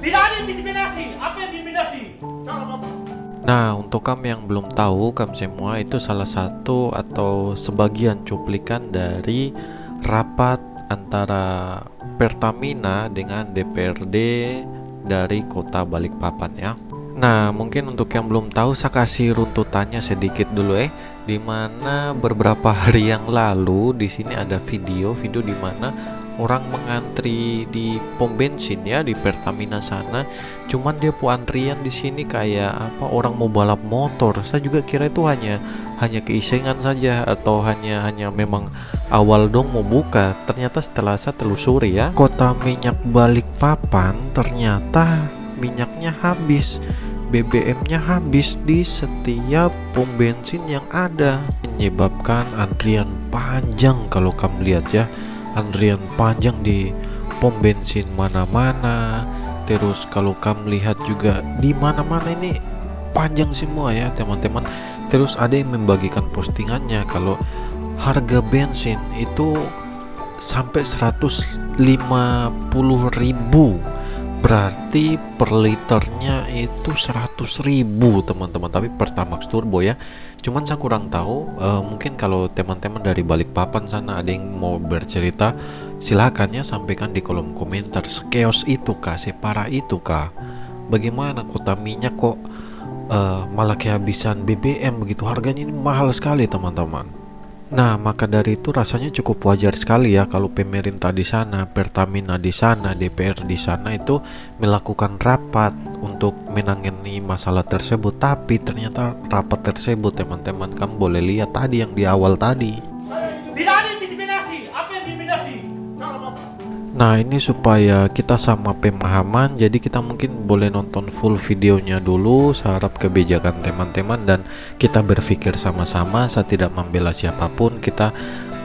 Tidak ada intimidasi. Apa yang intimidasi? Nah, untuk kamu yang belum tahu, kamu semua itu salah satu atau sebagian cuplikan dari rapat antara Pertamina dengan DPRD dari Kota Balikpapan ya. Nah, mungkin untuk yang belum tahu, saya kasih runtutannya sedikit dulu dimana beberapa hari yang lalu di sini ada video di mana orang mengantri di pom bensin ya di Pertamina sana. Cuman dia antrian di sini kayak apa, orang mau balap motor. Saya juga kira itu hanya keisengan saja atau hanya memang awal dong mau buka. Ternyata setelah saya telusuri ya, Kota Minyak Balikpapan ternyata minyaknya habis, BBM-nya habis di setiap pom bensin yang ada, menyebabkan antrian panjang. Kalau kamu lihat ya, antrian panjang di pom bensin mana-mana. Terus kalau kamu lihat juga di mana-mana ini panjang semua ya teman-teman. Terus ada yang membagikan postingannya kalau harga bensin itu sampai 150.000, berarti per liternya itu 100.000 teman-teman, tapi Pertamax turbo ya. Cuman saya kurang tahu, mungkin kalau teman-teman dari Balikpapan sana ada yang mau bercerita, silahkan ya sampaikan di kolom komentar. Sekeos itu kah, separah itu kah, bagaimana kota minyak kok malah kehabisan BBM begitu, harganya ini mahal sekali teman-teman. Nah, maka dari itu rasanya cukup wajar sekali ya kalau pemerintah di sana, Pertamina di sana, DPR di sana itu melakukan rapat untuk menangani masalah tersebut. Tapi ternyata rapat tersebut teman-teman, kamu boleh lihat tadi yang di awal tadi. Tidak ada intimidasi. Apa yang intimidasi? Nah, ini supaya kita sama pemahaman, jadi kita mungkin boleh nonton full videonya dulu. Saya harap kebijakan teman-teman dan kita berpikir sama-sama. Saya tidak membela siapapun, kita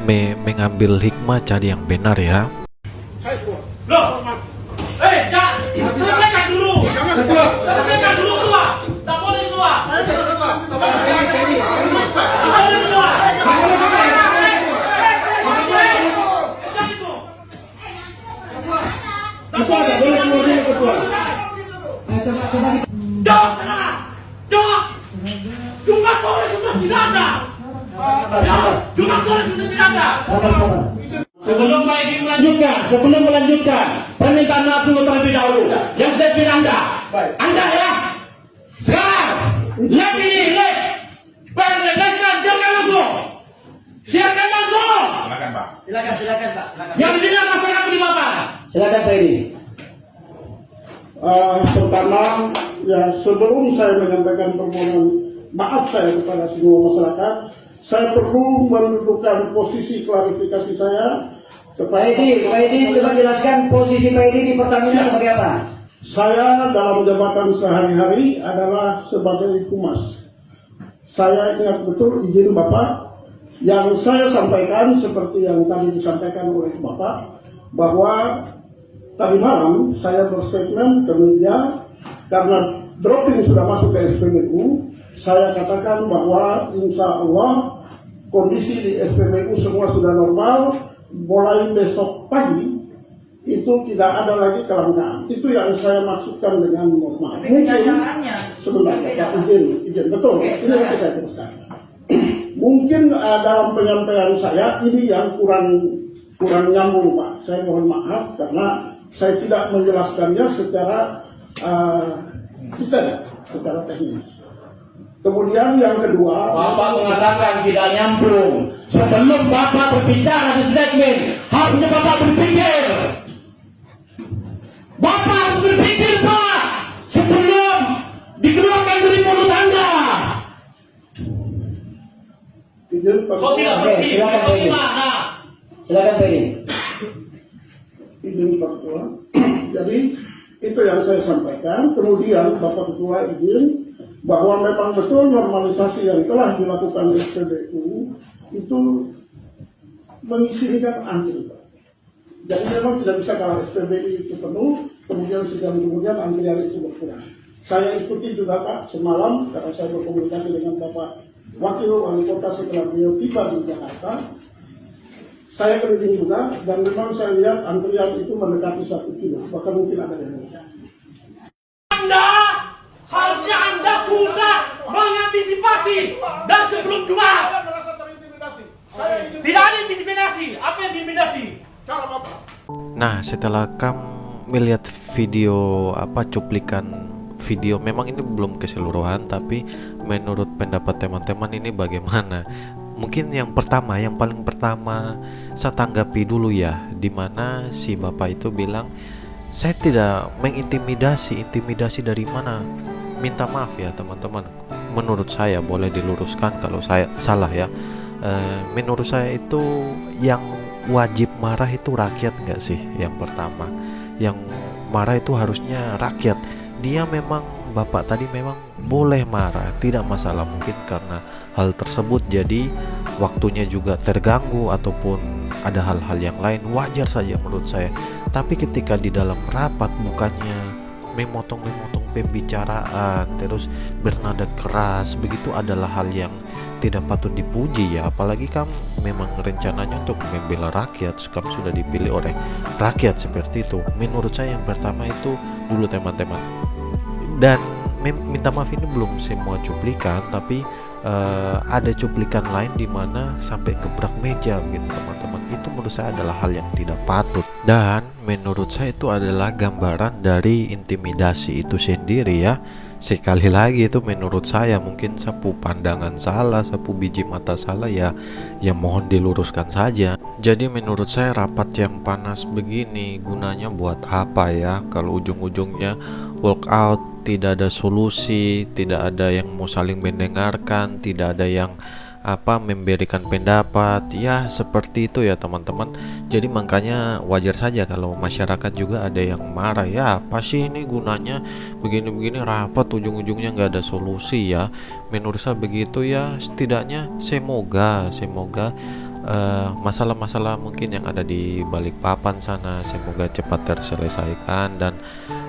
mengambil hikmah, cari yang benar ya. Loh, jangan selesaikan dulu. Selesaikan dulu keluar. Tak boleh keluar. Tak boleh keluar. Jawab sekarang. Jawab. Jumat sore sudah tidak ada. Jumat sore sudah tidak ada. Sebelum melanjutkan, permintaan maaf dulu terlebih dahulu. Yang saya bilang Anda ya. Sekarang, lihat ini, lihat. Silakan langsung. Silakan langsung. Silakan Pak. Silakan Pak. Yang didengar masyarakat di Bapak. Silakan Pak Edi. Pertama, ya sebelum saya menyampaikan permohonan maaf saya kepada semua masyarakat, saya perlu mendudukkan posisi klarifikasi saya. Pak Edi, coba jelaskan posisi Pak Edi di Pertamina sebagai apa? Saya dalam jabatan sehari-hari adalah sebagai humas. Saya ingat betul izin Bapak yang saya sampaikan seperti yang tadi disampaikan oleh Bapak, bahwa tadi malam saya berstatement ke media karena dropping sudah masuk ke SPBU. Saya katakan bahwa insya Allah kondisi di SPBU semua sudah normal. Mulai besok pagi itu tidak ada lagi kelangkaan. Itu yang saya maksudkan dengan normal. Sebentar, izin betul. Ini yang saya teruskan. Mungkin dalam penyampaian saya ini yang kurang nyambung Pak. Saya mohon maaf karena saya tidak menjelaskannya secara detail, secara teknis. Kemudian yang kedua, Bapak mengatakan tidak nyambung. Sebelum Bapak berbicara di statement, harusnya Bapak berpikir. Bapak harus berpikir Pak, sebelum dikeluarkan dari mulut Anda. izin Pak. Kau tidak berpikir bagaimana? Silakan Pak Edi. Izin Pak Ketua. Jadi itu yang saya sampaikan. Kemudian Bapak Ketua izin bahwa memang betul normalisasi yang telah dilakukan SPBU itu mengizinkan antri. Jadi memang tidak bisa kalau SPBU itu penuh, kemudian sejam kemudian antrian itu berkurang. Saya ikuti juga Pak semalam karena saya berkomunikasi dengan Bapak Wakil Wali Kota setelah beliau tiba di Jakarta. Saya keliling juga dan memang saya lihat antrian itu mendekati 1 kilo, bahkan mungkin ada yang lebih. harusnya Anda sudah mengantisipasi dan sebelum Jumat. Saya merasa terintimidasi. Tidak ada intimidasi. Apa yang intimidasi? Cara Bapak. Nah, setelah kamu melihat video cuplikan video, memang ini belum keseluruhan, tapi menurut pendapat teman-teman ini bagaimana? Mungkin yang paling pertama saya tanggapi dulu ya, dimana si bapak itu bilang saya tidak mengintimidasi. Intimidasi dari mana? Minta maaf ya teman-teman, menurut saya, boleh diluruskan kalau saya salah ya. Menurut saya itu yang wajib marah itu rakyat nggak sih? Yang pertama, yang marah itu harusnya rakyat. Dia memang, bapak tadi memang boleh marah, tidak masalah. Mungkin karena hal tersebut jadi waktunya juga terganggu ataupun ada hal-hal yang lain, wajar saja menurut saya. Tapi ketika di dalam rapat bukannya memotong-memotong pembicaraan terus bernada keras, begitu adalah hal yang tidak patut dipuji ya. Apalagi kamu memang rencananya untuk membela rakyat, kamu sudah dipilih oleh rakyat seperti itu. Menurut saya yang pertama itu dulu teman-teman. Dan minta maaf ini belum semua cuplikan, tapi ada cuplikan lain di mana sampai gebrak meja gitu teman-teman. Itu menurut saya adalah hal yang tidak patut, dan menurut saya itu adalah gambaran dari intimidasi itu sendiri ya. Sekali lagi itu menurut saya, mungkin sapu pandangan salah, sapu biji mata salah ya mohon diluruskan saja. Jadi menurut saya rapat yang panas begini gunanya buat apa ya, kalau ujung-ujungnya walk out, tidak ada solusi, tidak ada yang mau saling mendengarkan, tidak ada yang memberikan pendapat ya, seperti itu ya teman-teman. Jadi makanya wajar saja kalau masyarakat juga ada yang marah ya, apa sih ini gunanya begini-begini rapat ujung-ujungnya nggak ada solusi ya. Menurut saya begitu ya. Setidaknya semoga masalah-masalah mungkin yang ada di Balikpapan sana semoga cepat terselesaikan, dan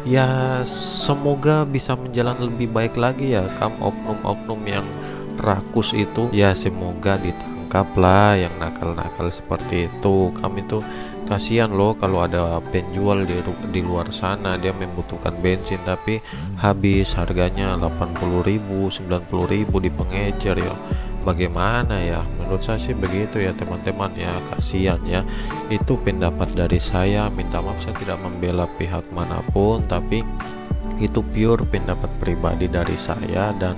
ya semoga bisa menjalan lebih baik lagi ya. Oknum-oknum yang rakus itu ya semoga ditangkap lah, yang nakal-nakal seperti itu. Kami tuh kasihan loh kalau ada penjual di luar sana, dia membutuhkan bensin tapi habis harganya 80.000 90.000 di pengecer ya. Bagaimana ya, menurut saya sih begitu ya teman-teman ya, kasihan ya. Itu pendapat dari saya, minta maaf saya tidak membela pihak manapun, tapi itu pure pendapat pribadi dari saya. Dan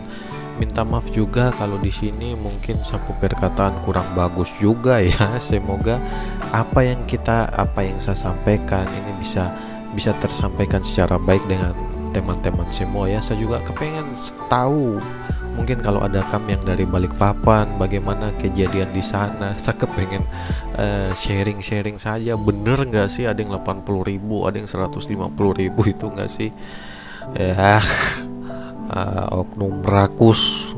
minta maaf juga kalau di sini mungkin sapu perkataan kurang bagus juga ya. Semoga apa yang saya sampaikan ini bisa tersampaikan secara baik dengan teman-teman semua ya. Saya juga kepengen tahu, mungkin kalau ada kamu yang dari Balikpapan, bagaimana kejadian di sana. Saya kepengen sharing saja, bener nggak sih ada yang 80.000, ada yang 150.000 itu nggak sih ya. Oknum rakus